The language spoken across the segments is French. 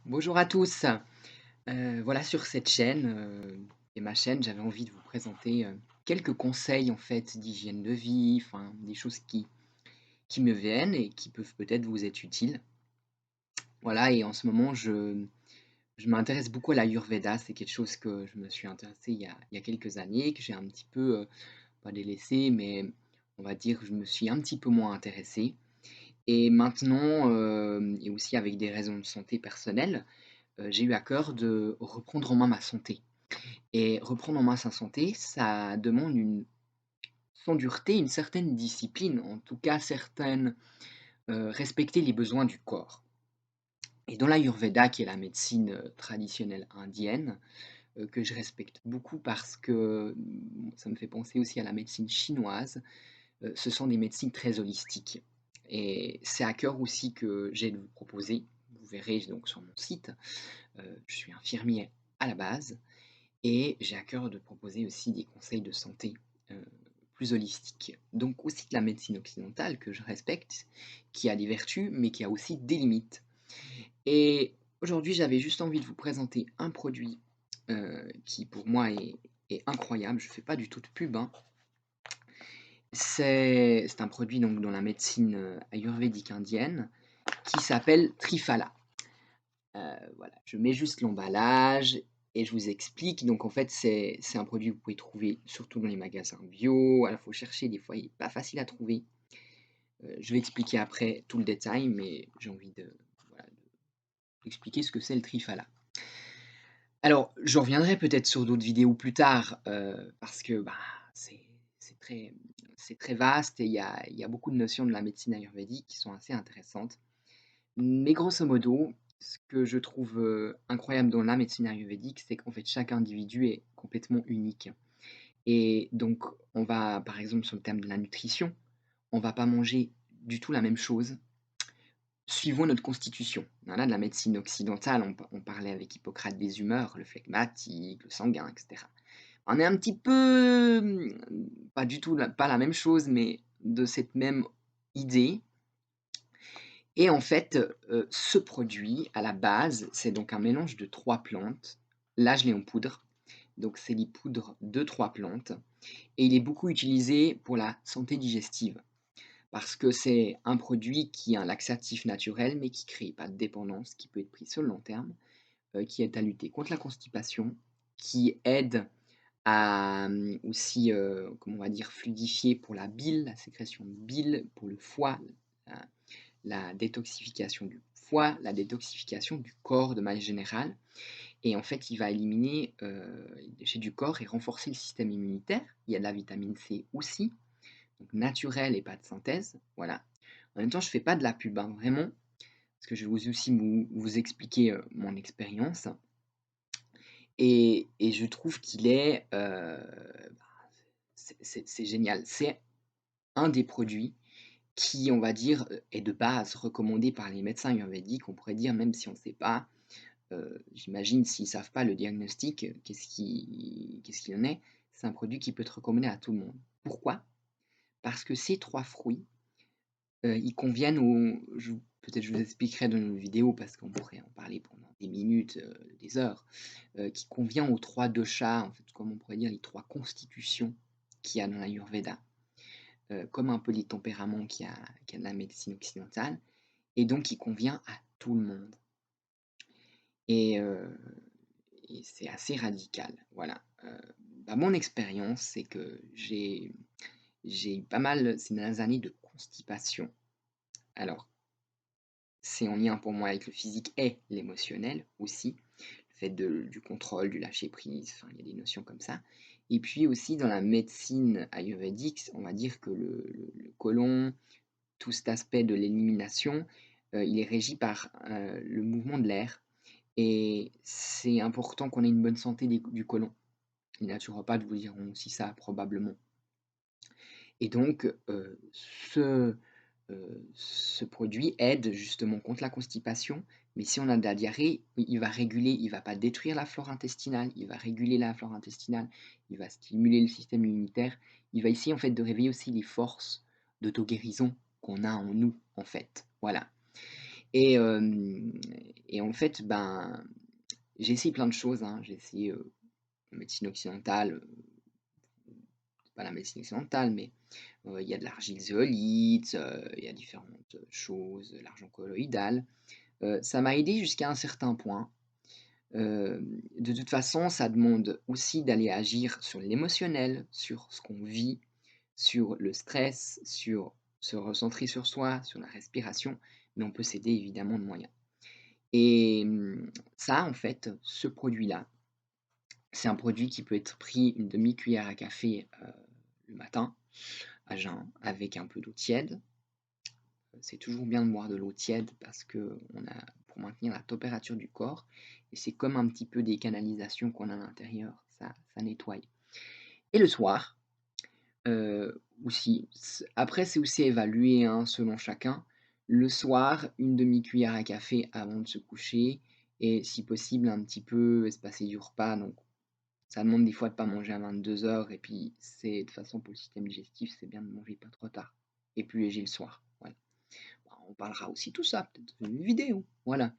Bonjour à tous. Voilà sur cette chaîne, qui est ma chaîne, j'avais envie de vous présenter, quelques conseils en fait d'hygiène de vie, enfin des choses qui me viennent et qui peuvent peut-être vous être utiles. Voilà et en ce moment je m'intéresse beaucoup à l'ayurveda, c'est quelque chose que je me suis intéressé il y a quelques années, que j'ai un petit peu, pas délaissé, mais on va dire que je me suis un petit peu moins intéressé et maintenant, et aussi avec des raisons de santé personnelle, j'ai eu à cœur de reprendre en main ma santé. Et reprendre en main sa santé, ça demande une sans dureté, une certaine discipline, en tout cas certaines, respecter les besoins du corps. Et dans l'Ayurveda, qui est la médecine, traditionnelle indienne, que je respecte beaucoup parce que, ça me fait penser aussi à la médecine chinoise, ce sont des médecines très holistiques. Et c'est à cœur aussi que j'ai de vous proposer, vous verrez donc sur mon site, je suis infirmier à la base. Et j'ai à cœur de proposer aussi des conseils de santé, plus holistiques. Donc aussi de la médecine occidentale que je respecte, qui a des vertus, mais qui a aussi des limites. Et aujourd'hui, j'avais juste envie de vous présenter un produit, qui pour moi est incroyable. Je ne fais pas du tout de pub, hein. C'est un produit donc dans la médecine, ayurvédique indienne qui s'appelle Triphala. Voilà, je mets juste l'emballage et je vous explique. Donc en fait, c'est un produit que vous pouvez trouver surtout dans les magasins bio. Alors, faut chercher, des fois, il est pas facile à trouver. Je vais expliquer après tout le détail, mais j'ai envie de voilà, d'expliquer ce que c'est le Triphala. Alors, je reviendrai peut-être sur d'autres vidéos plus tard, parce que, bah, c'est c'est très c'est très vaste et il y a beaucoup de notions de la médecine ayurvédique qui sont assez intéressantes. Mais grosso modo, ce que je trouve, incroyable dans la médecine ayurvédique, c'est qu'en fait, chaque individu est complètement unique et donc on va, par exemple, sur le thème de la nutrition, on va pas manger du tout la même chose suivant notre constitution. Voilà, de la médecine occidentale, on parlait avec Hippocrate des humeurs, le phlegmatique, le sanguin et cetera. On est un petit peu, pas du tout pas la même chose, mais de cette même idée. Et en fait, ce produit, à la base, c'est donc un mélange de 3 plantes. Là, je l'ai en poudre, donc c'est les poudres de 3 plantes et il est beaucoup utilisé pour la santé digestive parce que c'est un produit qui est un laxatif naturel, mais qui crée pas de dépendance, qui peut être pris sur le long terme, qui aide à lutter contre la constipation, qui aide à, aussi, comment on va dire, fluidifier pour la bile, la sécrétion de bile, pour le foie, la détoxification du foie, la détoxification du corps de manière générale. Et en fait, il va éliminer les déchets du corps et renforcer le système immunitaire. Il y a de la vitamine C aussi, donc naturelle et pas de synthèse. Voilà. En même temps, je ne fais pas de la pub, hein, vraiment, parce que je vais aussi vous expliquer mon expérience. Et je trouve qu'il est, c'est génial. C'est un des produits qui, on va dire, est de base recommandé par les médecins ayurvédiques. On pourrait dire, même si on ne sait pas, j'imagine s'ils ne savent pas le diagnostic, qu'est-ce qu'il en est? C'est un produit qui peut être recommandé à tout le monde. Pourquoi? Parce que ces 3 fruits, ils conviennent au peut-être je vous expliquerai dans une vidéo parce qu'on pourrait en parler pendant des minutes, des heures, qui convient aux 3 doshas, en fait, comme on pourrait dire les 3 constitutions qu'il y a dans l'ayurveda, comme un peu les tempéraments qu'il y a dans la médecine occidentale et donc qui convient à tout le monde et heu et c'est assez radical, voilà. Bah, mon expérience, c'est que j'ai eu pas mal ces dernières années de constipation. Alors, c'est en lien pour moi avec le physique et l'émotionnel aussi, le fait du contrôle, du lâcher prise, enfin, il y a des notions comme ça. Et puis aussi dans la médecine ayurvédique, on va dire que le côlon, tout cet aspect de l'élimination, il est régi par, le mouvement de l'air et c'est important qu'on ait une bonne santé du côlon. Les naturopathes vous diront aussi ça probablement. Et donc, ce produit aide justement contre la constipation, mais si on a de la diarrhée, il va réguler, il va pas détruire la flore intestinale, il va réguler la flore intestinale, il va stimuler le système immunitaire, il va essayer en fait de réveiller aussi les forces d'auto-guérison qu'on a en nous, en fait. Voilà. Et Et en fait, ben, j'ai essayé plein de choses, hein. J'ai essayé, la médecine occidentale, c'est pas la médecine occidentale, mais il y a de l'argile zéolite, il y a différentes choses, l'argent colloïdal. Ça m'a aidé jusqu'à un certain point. De toute façon, ça demande aussi d'aller agir sur l'émotionnel, sur ce qu'on vit, sur le stress, sur se recentrer sur soi, sur la respiration, mais on peut s'aider évidemment de moyens. Et ça, en fait, ce produit-là, c'est un produit qui peut être pris une demi-cuillère à café, le matin, à jeun, avec un peu d'eau tiède. C'est toujours bien de boire de l'eau tiède parce que on a pour maintenir la température du corps et c'est comme un petit peu des canalisations qu'on a à l'intérieur, ça nettoie. Et le soir, aussi, après c'est aussi évalué, hein, selon chacun. Le soir, une demi-cuillère à café avant de se coucher et si possible un petit peu espacé du repas, donc ça demande des fois de pas manger à 22 heures et puis c'est de toute façon pour le système digestif, c'est bien de manger pas trop tard et plus léger le soir, voilà. Bah, on parlera aussi tout ça, peut-être dans une vidéo, voilà.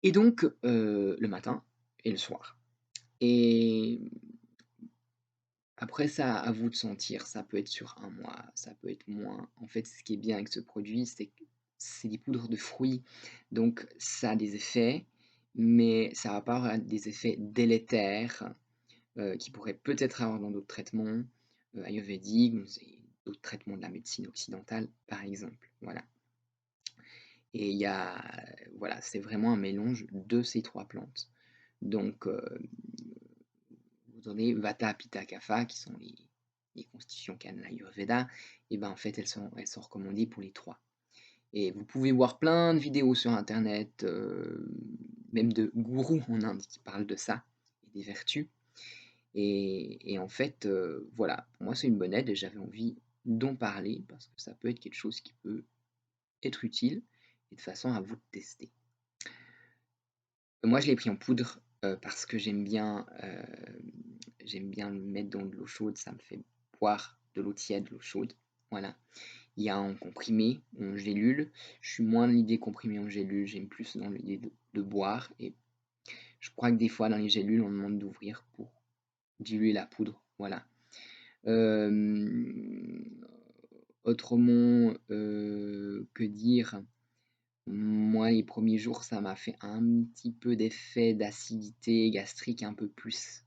Et donc, le matin et le soir. Et après ça, à vous de sentir, ça peut être sur un mois, ça peut être moins. En fait, ce qui est bien avec ce produit, c'est que c'est des poudres de fruits, donc ça a des effets, mais ça va pas avoir des effets délétères, qui pourraient peut-être avoir dans d'autres traitements, ayurvédiques, ou c'est d'autres traitements de la médecine occidentale, par exemple, voilà. Et il y a voilà, c'est vraiment un mélange de ces 3 plantes. Donc, vous avez Vata, Pitta, Kapha qui sont les constitutions qu'a l'Ayurveda et ben, en fait, elles sont recommandées pour les 3. Et vous pouvez voir plein de vidéos sur internet, même de gourous en Inde qui parlent de ça et des vertus. Et en fait, voilà, pour moi, c'est une bonne aide et j'avais envie d'en parler parce que ça peut être quelque chose qui peut être utile et de façon à vous de tester. Moi, je l'ai pris en poudre, parce que j'aime bien le mettre dans de l'eau chaude, ça me fait boire de l'eau tiède, de l'eau chaude, voilà. Il y a en comprimé, en gélule, je suis moins de l'idée comprimé en gélule, j'aime plus dans l'idée de boire et je crois que des fois dans les gélules, on demande d'ouvrir pour diluer la poudre, voilà. Hem, autrement, que dire? Moi, les premiers jours, ça m'a fait un petit peu d'effet d'acidité gastrique un peu plus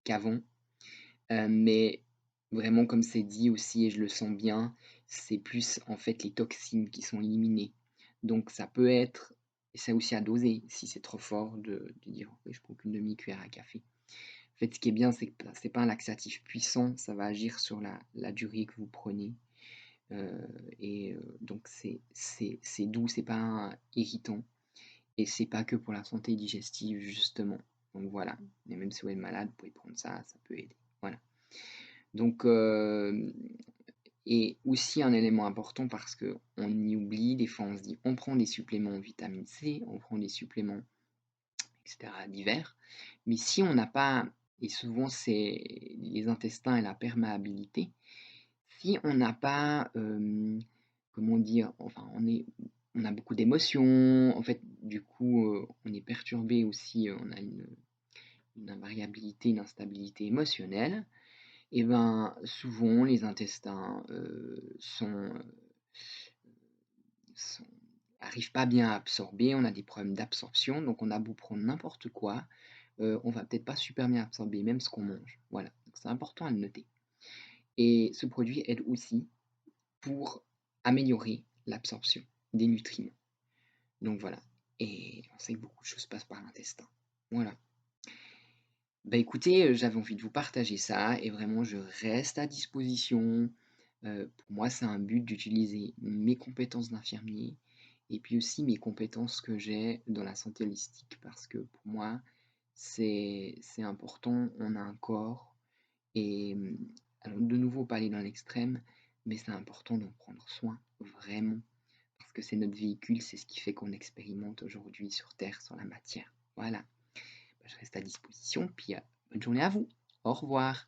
qu'avant, mais vraiment comme c'est dit aussi et je le sens bien, c'est plus en fait les toxines qui sont éliminées. Donc ça peut être et c'est aussi à doser si c'est trop fort de dire: «Oui, je prends qu'une demi-cuillère à café». En fait, ce qui est bien, c'est que c'est pas un laxatif puissant, ça va agir sur la durée que vous prenez. Donc c'est doux, c'est pas irritant et c'est pas que pour la santé digestive justement. Donc voilà, et même si vous êtes malade, vous pouvez prendre ça, ça peut aider. Voilà. Donc et aussi un élément important parce qu'on y oublie, des fois on se dit: «On prend des suppléments en vitamine C, on prend des suppléments» et cetera divers, mais si on n'a pas et souvent c'est les intestins et la perméabilité. Si on n'a pas, comment dire? Enfin, on a beaucoup d'émotions, en fait, du coup, on est perturbé aussi, on a une invariabilité, une instabilité émotionnelle et ben, souvent les intestins, sont arrivent pas bien à absorber, on a des problèmes d'absorption, donc on a beau prendre n'importe quoi, on va peut-être pas super bien absorber même ce qu'on mange. Voilà, donc c'est important à le noter et ce produit aide aussi pour améliorer l'absorption des nutriments. Donc voilà, et on sait que beaucoup de choses passent par l'intestin. Voilà. Bah écoutez, j'avais envie de vous partager ça et vraiment je reste à disposition. Pour moi, c'est un but d'utiliser mes compétences d'infirmier et puis aussi mes compétences que j'ai dans la santé holistique parce que pour moi, c'est important. On a un corps et alors de nouveau pas aller dans l'extrême, mais c'est important d'en prendre soin, vraiment, parce que c'est notre véhicule, c'est ce qui fait qu'on expérimente aujourd'hui sur terre, sur la matière. Voilà. Bah, je reste à disposition, puis, bonne journée à vous. Au revoir.